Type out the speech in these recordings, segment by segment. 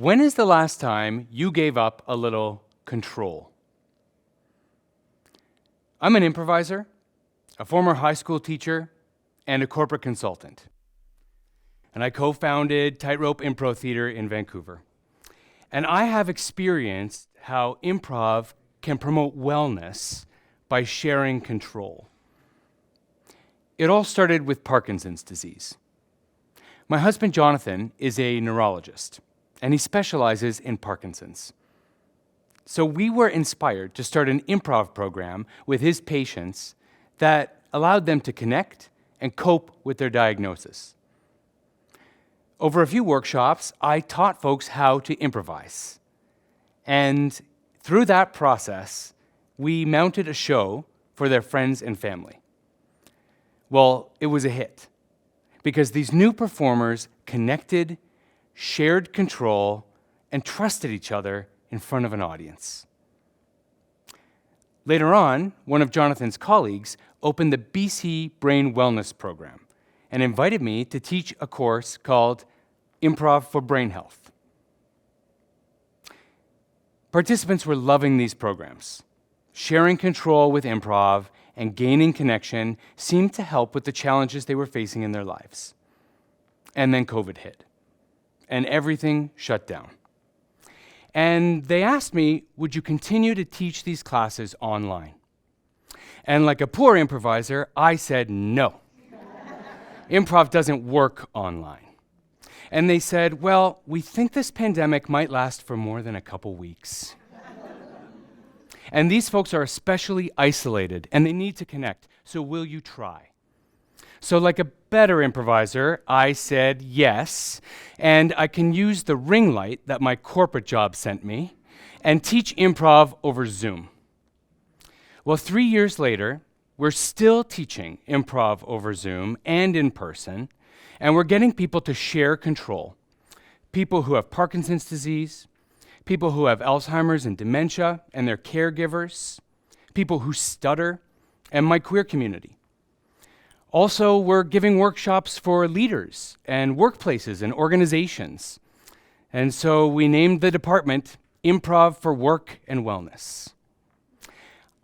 When is the last time you gave up a little control? I'm an improviser, a former high school teacher, and a corporate consultant. And I co-founded Tightrope Theatre in Vancouver. And I have experienced how improv can promote wellness by sharing control. It all started with Parkinson's disease. My husband Jonathan is a neurologist, and he specializes in Parkinson's. So we were inspired to start an improv program with his patients that allowed them to connect and cope with their diagnosis. Over a few workshops, I taught folks how to improvise. And through that process, we mounted a show for their friends and family. Well, it was a hit because these new performers connected, shared control, and trusted each other in front of an audience. Later on, one of Jonathan's colleagues opened the BC Brain Wellness Program and invited me to teach a course called Improv for Brain Health. Participants were loving these programs. Sharing control with improv and gaining connection seemed to help with the challenges they were facing in their lives. And then COVID hit, and everything shut down. And they asked me, would you continue to teach these classes online? And like a poor improviser, I said no. Improv doesn't work online. And they said, well, we think this pandemic might last for more than a couple weeks. And these folks are especially isolated, and they need to connect, so will you try? So like a better improviser, I said yes, and I can use the ring light that my corporate job sent me and teach improv over Zoom. Well, 3 years later, we're still teaching improv over Zoom and in person, and we're getting people to share control. People who have Parkinson's disease, people who have Alzheimer's and dementia and their caregivers, people who stutter, and my queer community. Also, we're giving workshops for leaders and workplaces and organizations. And so we named the department Improv for Work and Wellness.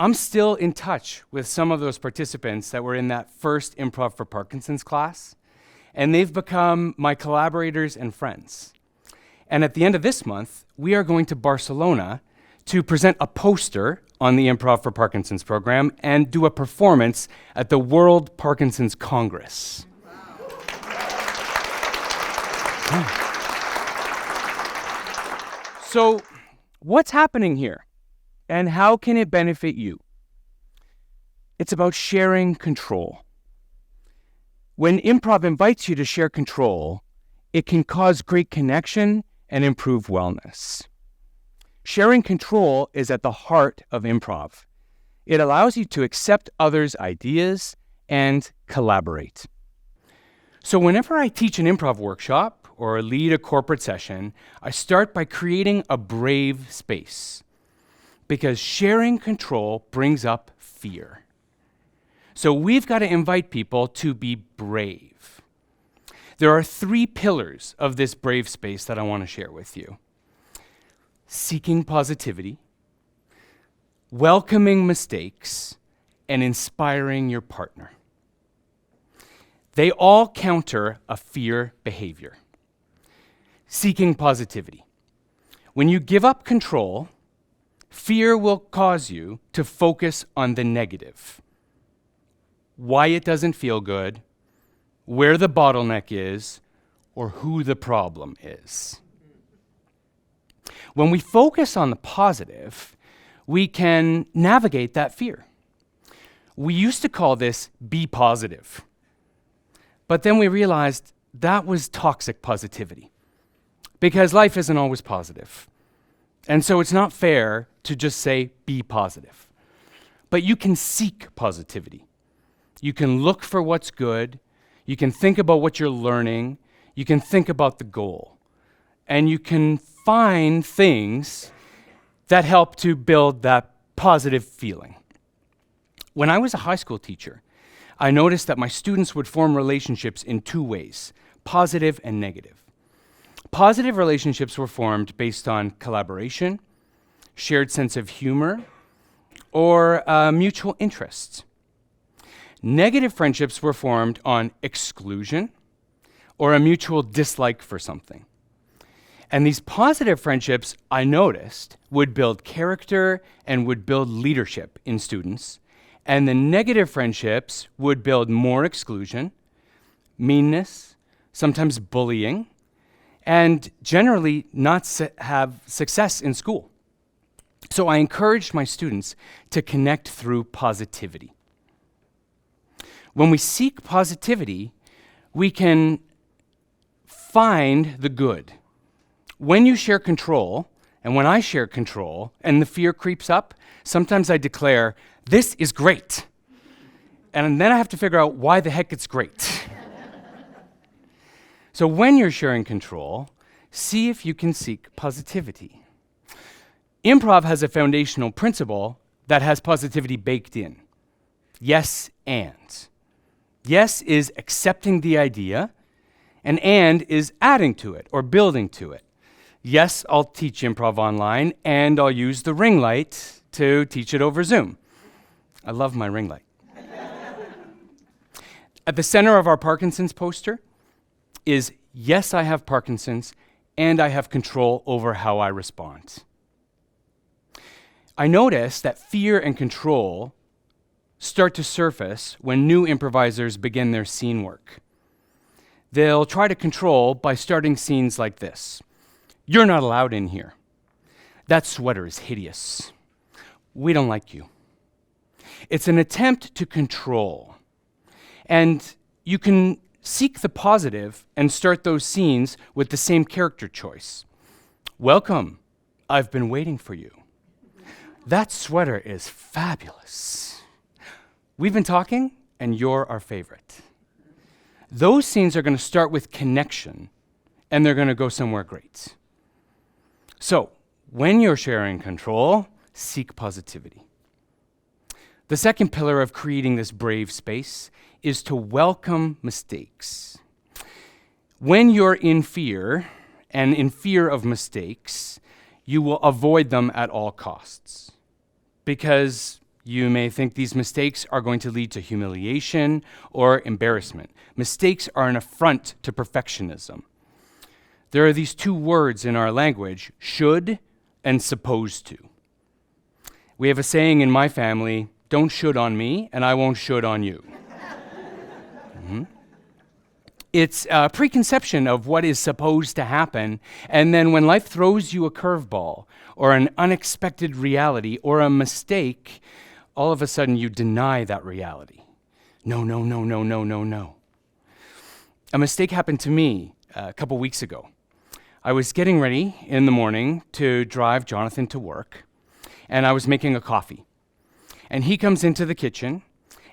I'm still in touch with some of those participants that were in that first Improv for Parkinson's class, and they've become my collaborators and friends. And at the end of this month, we are going to Barcelona to present a poster on the Improv for Parkinson's program and do a performance at the World Parkinson's Congress. Wow. So, what's happening here? And how can it benefit you? It's about sharing control. When improv invites you to share control, it can cause great connection and improve wellness. Sharing control is at the heart of improv. It allows you to accept others' ideas and collaborate. So whenever I teach an improv workshop or lead a corporate session, I start by creating a brave space, because sharing control brings up fear. So we've got to invite people to be brave. There are 3 pillars of this brave space that I want to share with you. Seeking positivity, welcoming mistakes, and inspiring your partner. They all counter a fear behavior. Seeking positivity. When you give up control, fear will cause you to focus on the negative. Why it doesn't feel good, where the bottleneck is, or who the problem is. When we focus on the positive, we can navigate that fear. We used to call this be positive, but then we realized that was toxic positivity, because life isn't always positive. And so it's not fair to just say be positive. But you can seek positivity. You can look for what's good. You can think about what you're learning. You can think about the goal. And you can find things that help to build that positive feeling. When I was a high school teacher, I noticed that my students would form relationships in 2 ways, positive and negative. Positive relationships were formed based on collaboration, shared sense of humor, or mutual interests. Negative friendships were formed on exclusion or a mutual dislike for something. And these positive friendships, I noticed, would build character and would build leadership in students. And the negative friendships would build more exclusion, meanness, sometimes bullying, and generally not have success in school. So I encouraged my students to connect through positivity. When we seek positivity, we can find the good. When you share control, and when I share control, and the fear creeps up, sometimes I declare, "This is great." And then I have to figure out why the heck it's great. So when you're sharing control, see if you can seek positivity. Improv has a foundational principle that has positivity baked in. Yes, and. Yes is accepting the idea, and is adding to it or building to it. Yes, I'll teach improv online, and I'll use the ring light to teach it over Zoom. I love my ring light. At the center of our Parkinson's poster is, yes, I have Parkinson's, and I have control over how I respond. I notice that fear and control start to surface when new improvisers begin their scene work. They'll try to control by starting scenes like this. "You're not allowed in here. That sweater is hideous. We don't like you." It's an attempt to control. And you can seek the positive and start those scenes with the same character choice. "Welcome. I've been waiting for you. That sweater is fabulous. We've been talking, and you're our favorite." Those scenes are going to start with connection, and they're going to go somewhere great. So, when you're sharing control, seek positivity. The second pillar of creating this brave space is to welcome mistakes. When you're in fear, and in fear of mistakes, you will avoid them at all costs. Because you may think these mistakes are going to lead to humiliation or embarrassment. Mistakes are an affront to perfectionism. There are these two words in our language, should and supposed to. We have a saying in my family, "Don't should on me, and I won't should on you." It's a preconception of what is supposed to happen, and then when life throws you a curveball, or an unexpected reality, or a mistake, all of a sudden you deny that reality. No, no, no, no, no, no, no. A mistake happened to me a couple weeks ago. I was getting ready in the morning to drive Jonathan to work, and I was making a coffee. And he comes into the kitchen,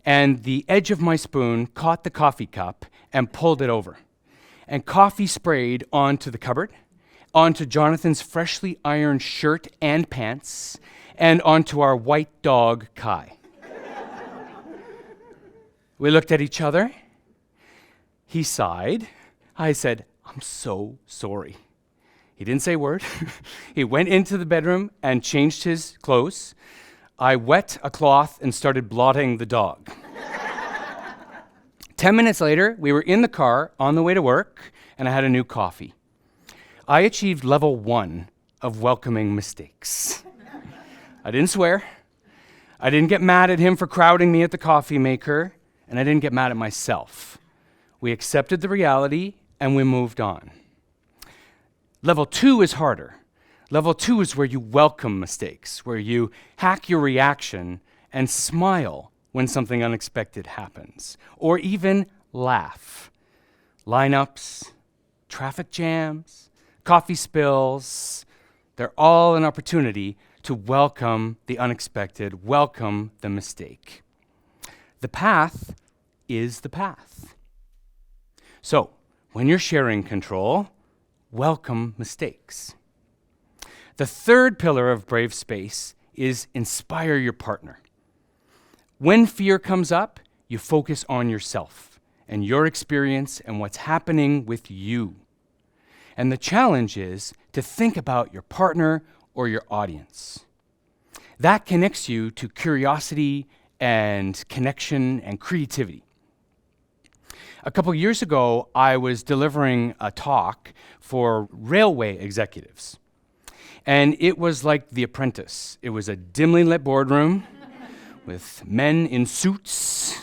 and the edge of my spoon caught the coffee cup and pulled it over. And coffee sprayed onto the cupboard, onto Jonathan's freshly ironed shirt and pants, and onto our white dog, Kai. We looked at each other. He sighed. I said, "I'm so sorry." He didn't say a word. He went into the bedroom and changed his clothes. I wet a cloth and started blotting the dog. 10 minutes later, we were in the car on the way to work, and I had a new coffee. I achieved level 1 of welcoming mistakes. I didn't swear. I didn't get mad at him for crowding me at the coffee maker, and I didn't get mad at myself. We accepted the reality, and we moved on. Level 2 is harder. Level 2 is where you welcome mistakes, where you hack your reaction and smile when something unexpected happens, or even laugh. Lineups, traffic jams, coffee spills, they're all an opportunity to welcome the unexpected, welcome the mistake. The path is the path. So, when you're sharing control, welcome mistakes. The third pillar of brave space is inspire your partner. When fear comes up, you focus on yourself and your experience and what's happening with you. And the challenge is to think about your partner or your audience. That connects you to curiosity and connection and creativity. A couple years ago, I was delivering a talk for railway executives. And it was like The Apprentice. It was a dimly lit boardroom with men in suits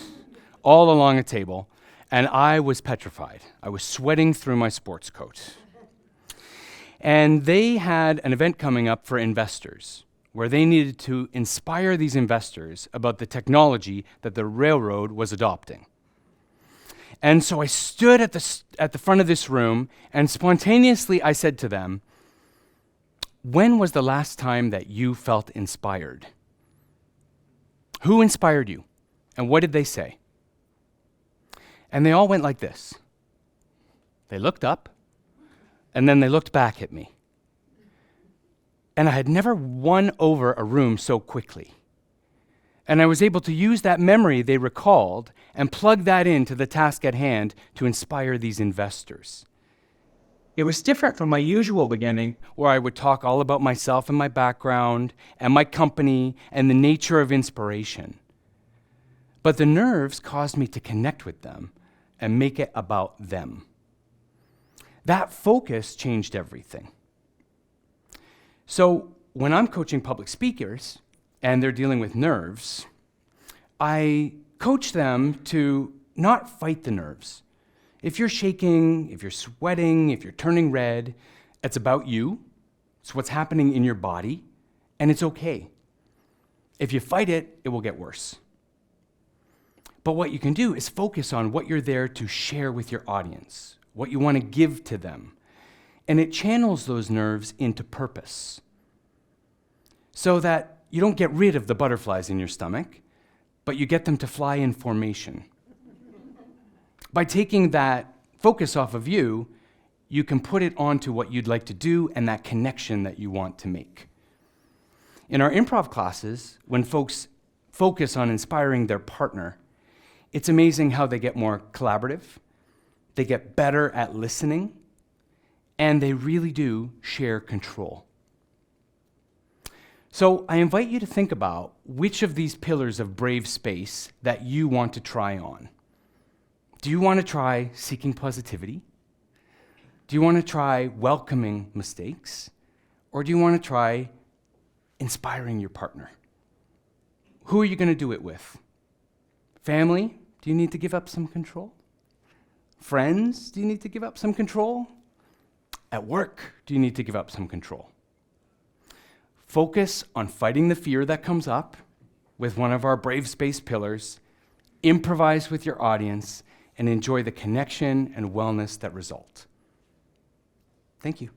all along a table, and I was petrified. I was sweating through my sports coat. And they had an event coming up for investors where they needed to inspire these investors about the technology that the railroad was adopting. And so I stood at the front of this room, and spontaneously I said to them, "When was the last time that you felt inspired? Who inspired you? And what did they say?" And they all went like this. They looked up, and then they looked back at me. And I had never won over a room so quickly. And I was able to use that memory they recalled and plug that into the task at hand to inspire these investors. It was different from my usual beginning, where I would talk all about myself and my background and my company and the nature of inspiration. But the nerves caused me to connect with them and make it about them. That focus changed everything. So when I'm coaching public speakers and they're dealing with nerves, I coach them to not fight the nerves. If you're shaking, if you're sweating, if you're turning red, it's about you. It's what's happening in your body, and it's okay. If you fight it, it will get worse. But what you can do is focus on what you're there to share with your audience, what you want to give to them. And it channels those nerves into purpose so that you don't get rid of the butterflies in your stomach, but you get them to fly in formation. By taking that focus off of you, you can put it onto what you'd like to do and that connection that you want to make. In our improv classes, when folks focus on inspiring their partner, it's amazing how they get more collaborative, they get better at listening, and they really do share control. So I invite you to think about which of these pillars of brave space that you want to try on. Do you want to try seeking positivity? Do you want to try welcoming mistakes? Or do you want to try inspiring your partner? Who are you going to do it with? Family? Do you need to give up some control? Friends? Do you need to give up some control? At work, do you need to give up some control? Focus on fighting the fear that comes up with one of our brave space pillars, improvise with your audience, and enjoy the connection and wellness that result. Thank you.